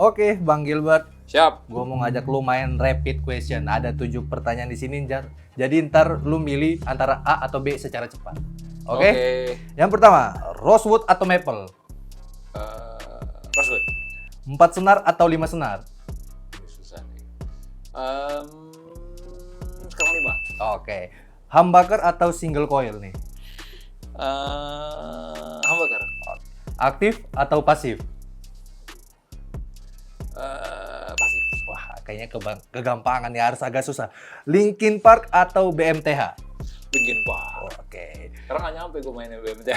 Oke, Bang Gilbert. Siap. Gue mau ngajak lu main rapid question. Ada 7 pertanyaan di sini, Jar. Jadi ntar lu milih antara A atau B secara cepat. Oke? Yang pertama, rosewood atau maple? Rosewood. 4 senar atau 5 senar? Susah nih. Sekarang 5. Oke. Humbucker atau single coil nih? Humbucker. Aktif atau pasif? Pasif. Wah, kayaknya kegampangan ya, harus agak susah. Linkin Park atau BMTH? Linkin Park. Oke. Sekarang nggak nyampe gue mainin BMT.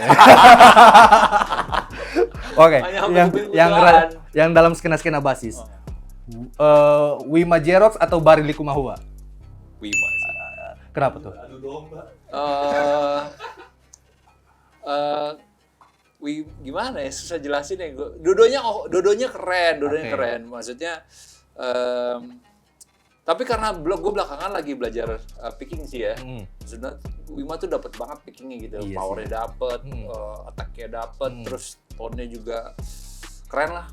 Oke, Hanya yang dalam skena-skena basis. Wima Jerox atau Barili Kumahua? Wima sih. Kenapa tuh? Gimana ya, susah jelasin ya. Dodonya keren, Oke. keren. Maksudnya, tapi karena gue belakangan lagi belajar picking sih ya. Maksudnya Wima tuh dapat banget pickingnya gitu, Iya powernya dapet, attack-nya dapet, terus tone-nya juga keren lah.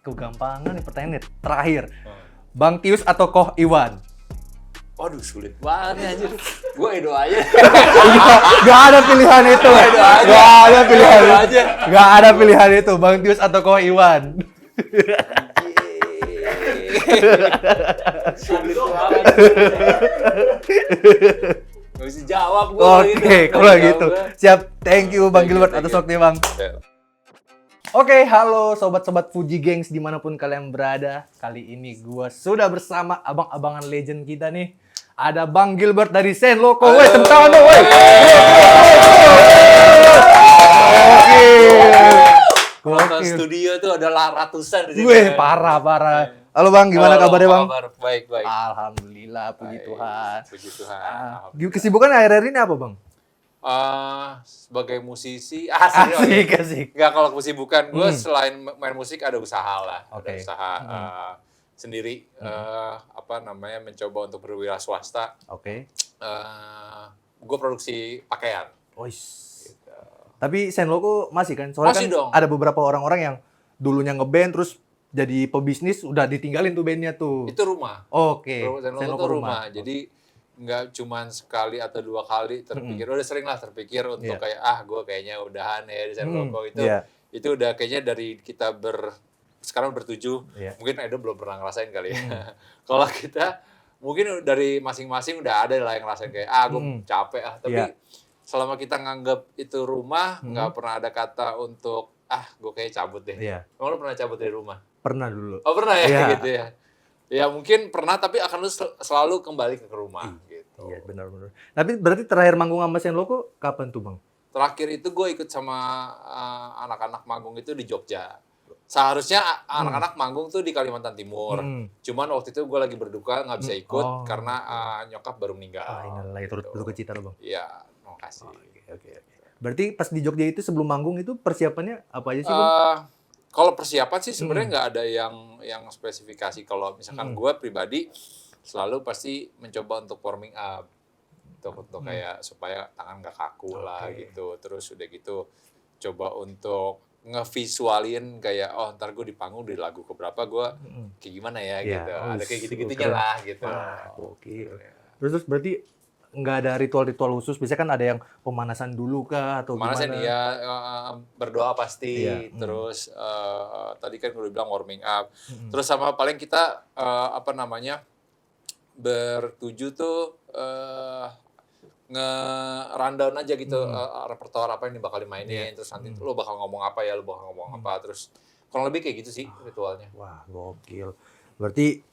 Kegampangan nih pertanyaannya. Terakhir, Bang Tius atau Koh Iwan? Waduh, sulit banget nih anjir. Gue Edo aja. Gak ada pilihan itu. Gak ada pilihan Edo itu. aja. Gak ada pilihan itu. Bang Tius atau Koh Iwan? Sulit banget. Gak bisa jawab gue. Oke, kalau gitu. Siap. Thank you Bang Gilbert atas waktunya, Bang. Oke, halo sobat-sobat Fuji Gengs dimanapun kalian berada. Kali ini gue sudah bersama abang-abangan legend kita nih. Ada Bang Gilbert dari Senloko. Woi, tepuk tangan dong, woi. Nonton studio tuh ada ratusan di sini. Wih, parah. Halo Bang, gimana kabarnya Bang? Baik. Alhamdulillah, puji Baik, Tuhan. Puji Tuhan. Kesibukan akhir-akhir ini apa Bang? Sebagai musisi, Asik. Nggak, kalau kesibukan gue selain main musik ada usaha lah. Oke. Ada usaha sendiri, mencoba untuk berwira swasta. Oke. Gue produksi pakaian. Gitu. Tapi Senloko masih kan? Soalnya Masih kan dong. ada beberapa orang-orang yang dulunya ngeband terus jadi pebisnis udah ditinggalin tuh bandnya tuh. Itu rumah. Oke. Senloko tuh rumah. Jadi nggak cuman sekali atau 2 kali terpikir, udah sering lah terpikir untuk kayak gue kayaknya udahan ya di Senloko itu. Itu udah kayaknya dari kita sekarang bertujuh, mungkin Edo belum pernah ngerasain kali ya. Kalau kita mungkin dari masing-masing udah ada lah yang ngerasain kayak gue capek tapi selama kita nganggap itu rumah, nggak pernah ada kata untuk gue kayak cabut deh. Emang lo pernah cabut dari rumah? Pernah dulu. Oh pernah ya gitu ya. Ya mungkin pernah tapi akan lu selalu kembali ke rumah gitu. Iya benar. Tapi berarti terakhir manggung sama Senloko kapan tuh Bang? Terakhir itu gue ikut sama anak-anak manggung itu di Jogja. Seharusnya anak-anak manggung tuh di Kalimantan Timur. Cuman waktu itu gue lagi berduka nggak bisa ikut karena nyokap baru meninggal. Inilah turut berduka cita loh Bang. Iya, makasih. Oke. Berarti pas di Jogja itu sebelum manggung itu persiapannya apa aja sih Bang? Kalau persiapan sih sebenarnya nggak ada yang spesifikasi. Kalau misalkan gue pribadi selalu pasti mencoba untuk warming up, untuk kayak supaya tangan nggak kaku lah gitu. Terus udah gitu coba untuk ngevisualin kayak ntar gue di panggung di lagu keberapa gue kayak gimana ya gitu. Ada kayak gitu-gitunya lah gitu. Oke. Terus berarti nggak ada ritual-ritual khusus, biasanya kan ada yang pemanasan dulu kah atau Pemanasan gimana? ya, berdoa pasti, terus tadi kan gue bilang warming up, terus sama paling kita bertuju tuh nge-rundown aja gitu repertoire apa yang bakal dimainin, terus nanti lo bakal ngomong apa, terus kurang lebih kayak gitu sih ritualnya. Wah, gokil. Berarti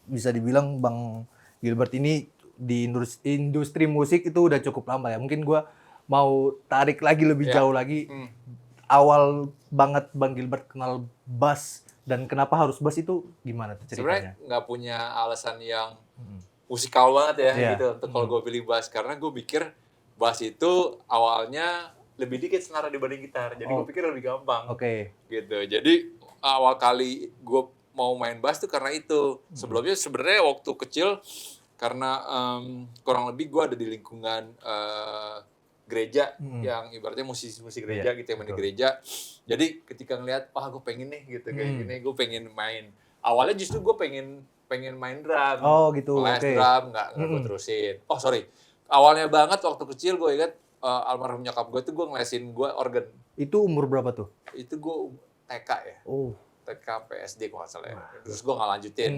bisa dibilang Bang Gilbert ini di industri musik itu udah cukup lama ya. Mungkin gue mau tarik lagi lebih jauh lagi. Awal banget Bang Gilbert kenal bass dan kenapa harus bass itu gimana tuh ceritanya? Sebenarnya nggak punya alasan yang musikal banget ya gitu untuk kalau gue pilih bass, karena gue pikir bass itu awalnya lebih dikit senar dibanding gitar, jadi gue pikir lebih gampang. Gitu. Jadi awal kali gue mau main bass tuh karena itu. Sebelumnya sebenarnya waktu kecil karena kurang lebih gue ada di lingkungan gereja yang ibaratnya musisi gereja gitu yang main di gereja. Jadi ketika ngelihat, gue pengen nih gitu kayak gini, gue pengen main. Awalnya justru gue pengen main drum. Oh gitu, Les oke. drum nggak gue terusin. Oh sorry, awalnya banget waktu kecil gue ingat almarhum nyokap gue tuh gue ngelesin gue organ. Itu umur berapa tuh? Itu gue TK ya. Oh. TK PSD kalau nggak salah ya. Terus gue nggak lanjutin.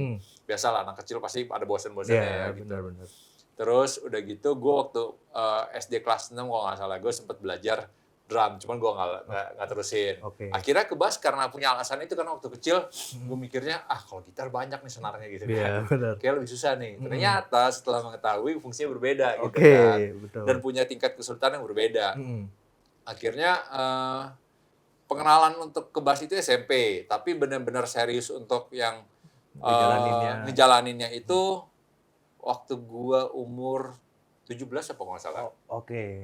Biasalah anak kecil pasti ada bosen-bosennya ya gitu. Benar. Terus udah gitu gue waktu SD kelas 6 kalau nggak salah gue sempet belajar drum, cuman gue nggak terusin. Akhirnya kebas karena punya alasan itu karena waktu kecil gue mikirnya kalau gitar banyak nih senarnya gitu kan. Kayak lebih susah nih. Ternyata setelah mengetahui fungsinya berbeda gitu kan. Betul. Dan punya tingkat kesulitan yang berbeda. Akhirnya pengenalan untuk ke bass itu SMP, tapi benar-benar serius untuk yang ngejalaninnya itu waktu gua umur 17 apa nggak salah.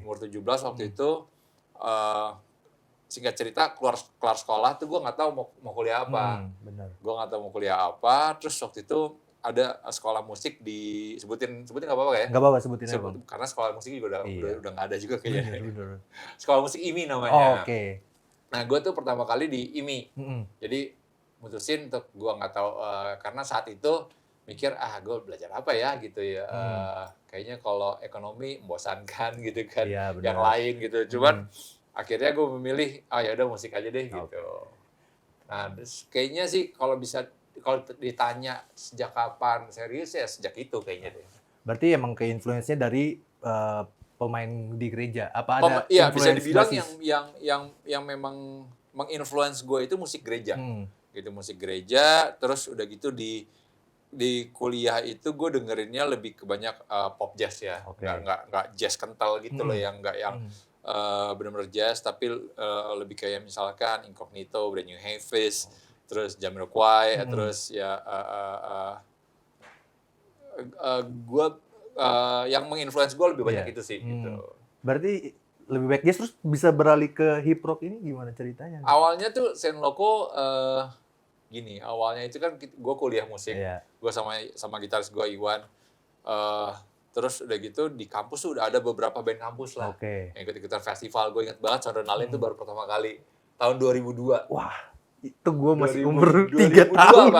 Umur 17 waktu itu singkat cerita keluar sekolah tuh gua nggak tahu mau kuliah apa. Gua nggak tahu mau kuliah apa. Terus waktu itu ada sekolah musik sebutin nggak apa-apa ya? Nggak apa-apa sebutin aja. Karena sekolah musik juga udah nggak ada juga kayaknya. Sekolah musik IMI namanya. Nah, gue tuh pertama kali di IMI. Jadi mutusin untuk gue nggak tahu karena saat itu mikir gue belajar apa ya gitu ya. Kayaknya kalau ekonomi membosankan gitu kan. Yang lain gitu. Cuman akhirnya gue memilih ya udah musik aja deh gitu. Nah, kayaknya sih kalau ditanya sejak kapan serius ya sejak itu kayaknya deh. Berarti emang ke-influence-nya dari pemain di gereja. Apa ada Iya, bisa dibilang yang memang menginfluence gue itu musik gereja. Gitu musik gereja, terus udah gitu di kuliah itu gue dengerinnya lebih ke banyak pop jazz ya. Nggak jazz kental gitu loh yang benar-benar jazz, tapi lebih kayak misalkan Incognito, Brand New Heavies, terus Jamiroquai, terus ya gue yang menginfluence gue lebih banyak itu sih. Gitu. Berarti lebih baik jazz terus bisa beralih ke hip hop ini gimana ceritanya? Awalnya tuh Sen Loco gini, awalnya itu kan gue kuliah musik, gue sama gitaris gue Iwan, terus udah gitu di kampus tuh udah ada beberapa band kampus lah, yang ikut-ikutan festival. Gue ingat banget Sondrenalin tuh baru pertama kali tahun 2002. Wah, itu gue masih umur 3 tahun.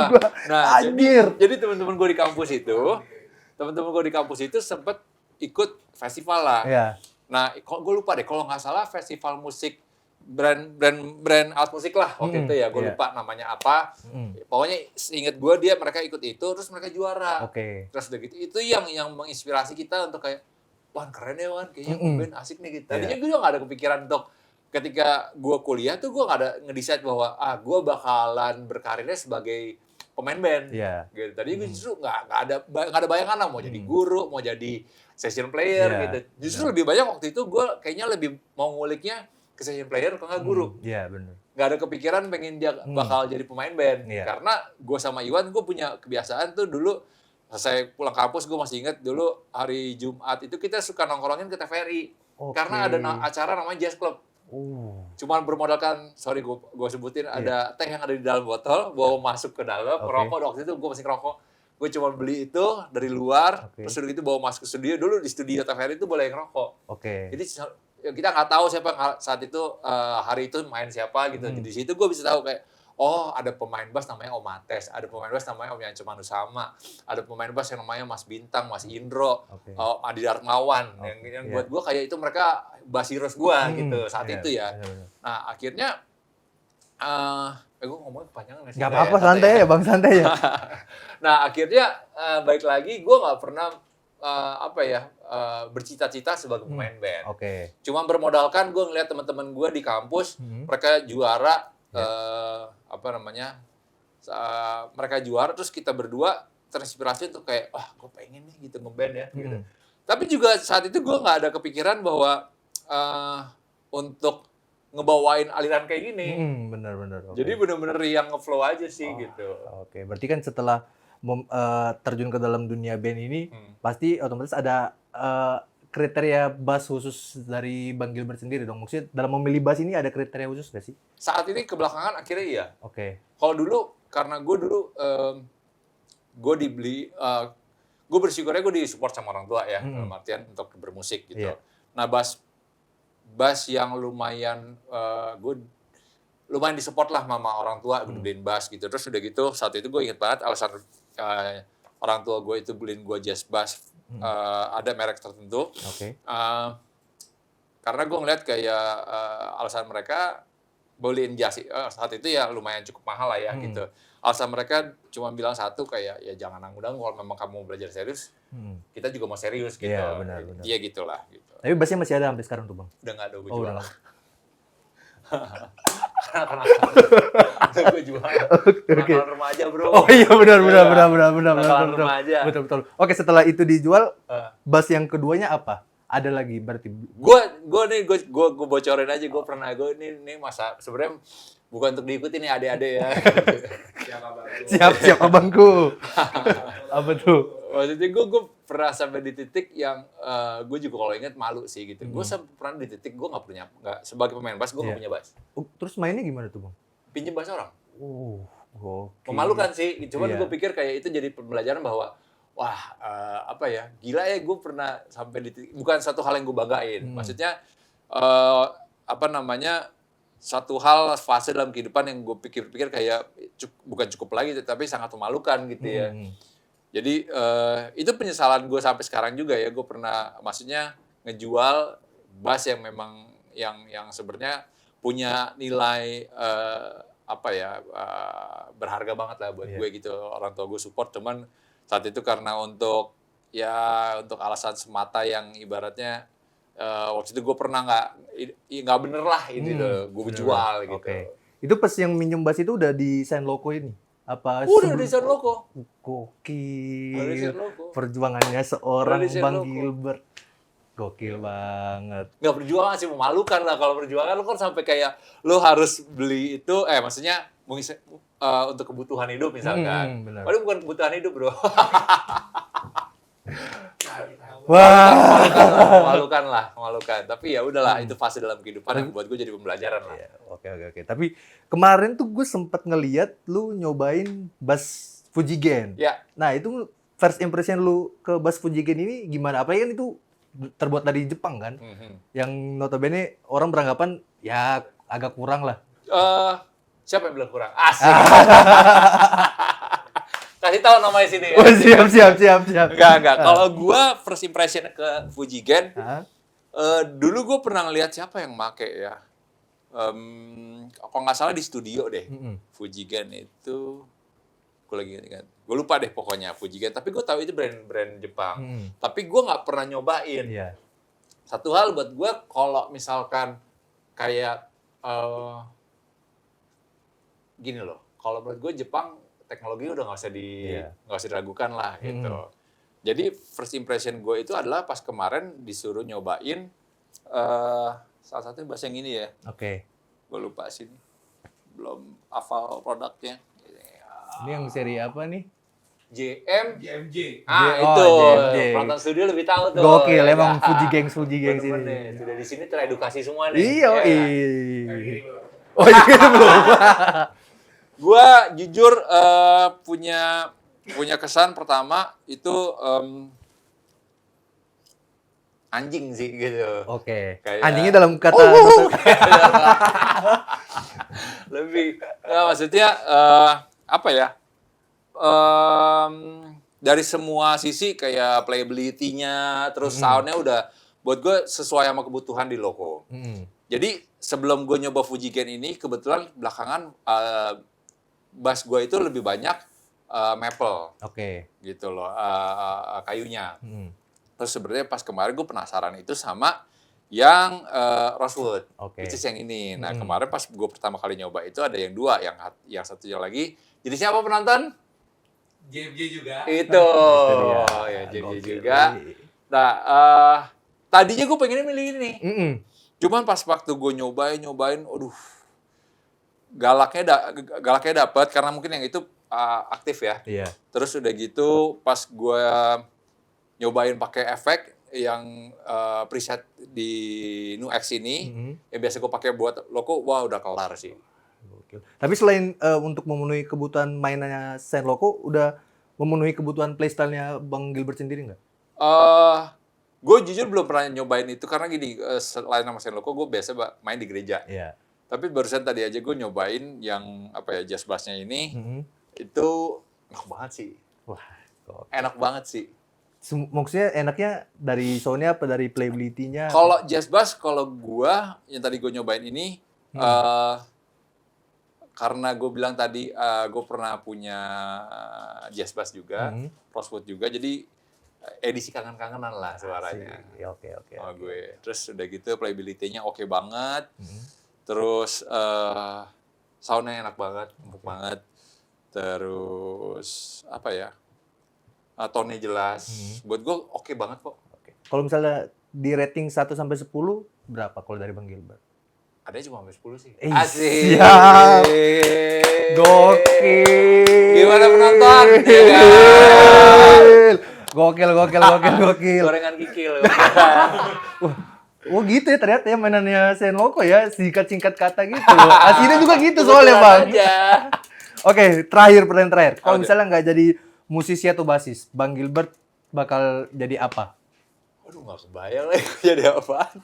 Nah, jadi teman-teman gue di kampus itu sempet ikut festival lah. Nah, gue lupa deh, kalau nggak salah festival musik brand alat musik lah waktu itu ya, gue lupa namanya apa. Pokoknya seingat gue mereka ikut itu, terus mereka juara. Terus udah gitu, itu yang menginspirasi kita untuk kayak, wah keren ya Wan, kayaknya band asik nih gitu. Tadinya gue juga nggak ada kepikiran untuk ketika gue kuliah tuh gue nggak ada ngedecide bahwa gue bakalan berkarirnya sebagai pemain band. Gitu. Tadi gue justru nggak ada bayangan lah mau jadi guru, mau jadi session player gitu. Justru lebih banyak waktu itu gue kayaknya lebih mau nguliknya ke session player atau nggak guru. Benar. Nggak ada kepikiran pengen dia bakal jadi pemain band. Karena gue sama Iwan gue punya kebiasaan tuh dulu saya pulang kampus gue masih ingat dulu hari Jumat itu kita suka nongkrongin ke TVRI. Karena ada acara namanya Jazz Club. Cuman bermodalkan, sorry gue sebutin, ada teh yang ada di dalam botol, bawa masuk ke dalam, ngerokok. Waktu itu gue masih ngerokok. Gue cuma beli itu dari luar, terus udah gitu bawa masuk ke studio. Dulu di studio TVRI itu boleh ngerokok. Jadi kita nggak tahu siapa saat itu hari itu main siapa gitu. Jadi di situ gue bisa tahu kayak, ada pemain bass namanya Om Mates, ada pemain bass namanya Om Yance Manusama, ada pemain bass yang namanya Mas Bintang, Mas Indro, Adi Darmawan. Yang buat gue kayak itu mereka bass heroes gue gitu saat itu ya. Nah akhirnya, gue ngomongnya kepanjangan nggak sih? Nggak apa-apa, santai ya Bang, santai ya. Nah akhirnya balik lagi gue nggak pernah bercita-cita sebagai pemain band. Cuma bermodalkan gue ngeliat teman-teman gue di kampus, mereka juara. Mereka juara, terus kita berdua terinspirasi untuk kayak, gue pengen nih gitu ngeband ya. Gitu. Tapi juga saat itu gue nggak ada kepikiran bahwa untuk ngebawain aliran kayak gini. Benar-benar. Jadi benar-benar yang ngeflow aja sih gitu. Berarti kan setelah terjun ke dalam dunia band ini, pasti otomatis ada kriteria bass khusus dari Bang Gilbert sendiri dong. Maksudnya dalam memilih bass ini ada kriteria khusus nggak sih? Saat ini kebelakangan akhirnya iya. Kalau dulu, karena gue bersyukurnya gue disupport sama orang tua ya, dalam artian untuk bermusik gitu. Nah bass bass yang lumayan gue lumayan disupport lah sama orang tua, gue beliin bass gitu. Terus udah gitu saat itu gue inget banget alasan orang tua gue itu beliin gue jazz bass ada merek tertentu. Oke. Karena gue ngeliat kayak alasan mereka beliin jazz saat itu ya lumayan cukup mahal lah ya gitu. Alasan mereka cuma bilang satu kayak ya jangan nanggung-nanggung kalau memang kamu mau belajar serius, kita juga mau serius gitu. Iya, benar. Iya gitulah gitu. Tapi bassnya masih ada sampai sekarang tuh Bang? Udah nggak ada gue Oh, jual. udah. Kenapa gue jual? Oke. Nakal remaja bro. Oh iya benar. Nakalan remaja. Betul. Oke, setelah itu dijual, bass yang keduanya apa? Ada lagi berarti? Gue bocorin aja, gue pernah ini masa sebenarnya bukan untuk diikuti nih adik-adik ya. Siap abangku. Apa tuh? Maksudnya gue pernah sampai di titik yang gue juga kalau ingat malu sih gitu. Gue sampai pernah di titik gue nggak sebagai pemain bass gue nggak punya bass. Terus mainnya gimana tuh Bang? Pinjem bass orang. Gokil. Memalukan sih. Cuman Iya. gue pikir kayak itu jadi pembelajaran bahwa wah apa ya gila ya gue pernah sampai di titik, bukan satu hal yang gue banggain. Maksudnya apa namanya satu hal fase dalam kehidupan yang gue pikir-pikir kayak bukan cukup lagi tapi sangat memalukan gitu ya. Jadi itu penyesalan gue sampai sekarang juga ya. Gue pernah maksudnya ngejual bass yang memang yang sebenarnya punya nilai apa ya berharga banget lah buat gue gitu. Orang tua gue support, cuman saat itu karena untuk alasan semata yang ibaratnya waktu itu gue pernah nggak bener lah ini gue jual gitu. Oke. Itu pas yang minjem bass itu udah di sign logo ini? Apa Udah desain logo. Gokil. Udah desain logo. Perjuangannya seorang Udah desain Bang logo. Gilbert. Gokil banget. Nggak perjuangan sih, memalukan lah. Kalau perjuangan lu kan sampai kayak lu harus beli itu, maksudnya untuk kebutuhan hidup misalkan. Benar. Padahal bukan kebutuhan hidup bro. Wah. Memalukan. Tapi ya udahlah, itu fase dalam kehidupan yang buat gue jadi pembelajaran lah. Iya, oke. Tapi kemarin tuh gue sempet ngeliat lu nyobain bass Fujigen. Ya. Nah itu first impression lu ke bass Fujigen ini gimana? Apalagi kan itu terbuat dari Jepang kan? Yang notabene orang beranggapan ya agak kurang lah. Siapa yang bilang kurang? Asik. Kasih tahu namanya sini ya. Oh, siap. Enggak. Kalau gua first impression ke Fujigen, dulu gue pernah ngeliat siapa yang make ya. Kalau nggak salah di studio deh. Fujigen itu, gue lagi ingat. Gue lupa deh pokoknya Fujigen. Tapi gue tahu itu brand Jepang. Tapi gue nggak pernah nyobain. Iya. Satu hal buat gue, kalau misalkan kayak gini loh. Kalau menurut gue Jepang teknologi udah nggak usah diragukan lah gitu. Jadi first impression gue itu adalah pas kemarin disuruh nyobain salah satunya bahasa yang ini ya. Oke. Gue lupa sih, belum hafal produknya. Ini yang seri apa nih? JMJ. Oh, Itu JMJ. Penonton studio lebih tahu tuh. Gokil, emang Ya. Fuji Gengs Bener-bener. ini. Sudah di sini teredukasi semua nih. Iya. Ya. Oh iya belum. Gua jujur punya kesan pertama itu anjing sih gitu. Oke. Kayak- Anjingnya dalam kata Lebih maksudnya apa ya? Dari semua sisi kayak playability-nya, terus sound-nya udah buat gue sesuai sama kebutuhan di logo. Jadi sebelum gue nyoba Fujigen ini, kebetulan belakangan bass gue itu lebih banyak maple Oke. gitu loh, kayunya. Terus sebenarnya pas kemarin gue penasaran itu sama yang rosewood, Oke. which is yang ini. Nah kemarin pas gue pertama kali nyoba itu ada yang dua, yang satunya lagi. Jadi siapa penonton? JMJ juga. Itu ya JJ Gokil. juga. Nah tadinya gue pengennya milih ini. Cuman pas waktu gue nyobain, aduh, galaknya dapet karena mungkin yang itu aktif ya. Iya. Terus udah gitu pas gue nyobain pakai efek yang preset di NuX ini, yang biasa gue pakai buat logo, wah udah kelar sih. Gokil. Tapi selain untuk memenuhi kebutuhan mainannya Saint Loco, udah memenuhi kebutuhan playstyle-nya Bang Gilbert sendiri nggak? Gue jujur belum pernah nyobain itu karena gini, selain sama Senloko, gue biasa main di gereja. Iya. Tapi barusan tadi aja gue nyobain yang apa ya jazz bassnya ini, Mhm. itu enak banget sih. Wah, kok. Enak banget sih. Maksudnya enaknya dari soundnya apa dari playability-nya? Kalau jazz bass, kalau gua yang tadi gue nyobain ini, karena gue bilang tadi gue pernah punya jazz bass juga, Rosewood juga, jadi edisi kangen-kangenan lah suaranya. Ya, oke. Sama gue. Terus udah gitu playability-nya oke banget. Terus sound-nya enak banget, empuk banget. Terus apa ya? Tone-nya jelas. Buat gue oke banget kok. Oke. Kalau misalnya di rating 1 sampai 10 berapa kalau dari Bang Gilbert? Ada cuma sampai 10 sih. Asik. Siap. Gokil. Gimana penonton? Ya kan? Gokil. Gorengan kikil. Oh gitu ya ternyata ya mainannya Senloko ya, singkat-singkat kata gitu. Aslinya juga gitu soalnya Bang. Aja. Oke, pertanyaan terakhir. Kalau misalnya nggak jadi musisi atau basis, Bang Gilbert bakal jadi apa? Aduh, nggak kebayang lagi jadi apaan.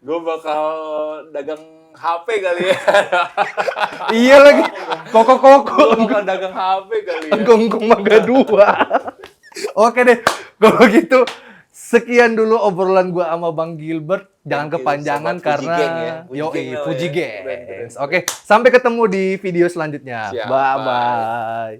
Gue bakal dagang HP kali ya. Iya lagi, koko. Gue bakal dagang HP kali ya. Gongkong Mangga 2. Oke deh, kalau gitu sekian dulu obrolan gua sama Bang Gilbert. Jangan Thank you, kepanjangan Sobat Fuji karena Gang ya. Fuji Gang Gang. ya. Keren. Oke, sampai ketemu di video selanjutnya. Siap, Bye bye.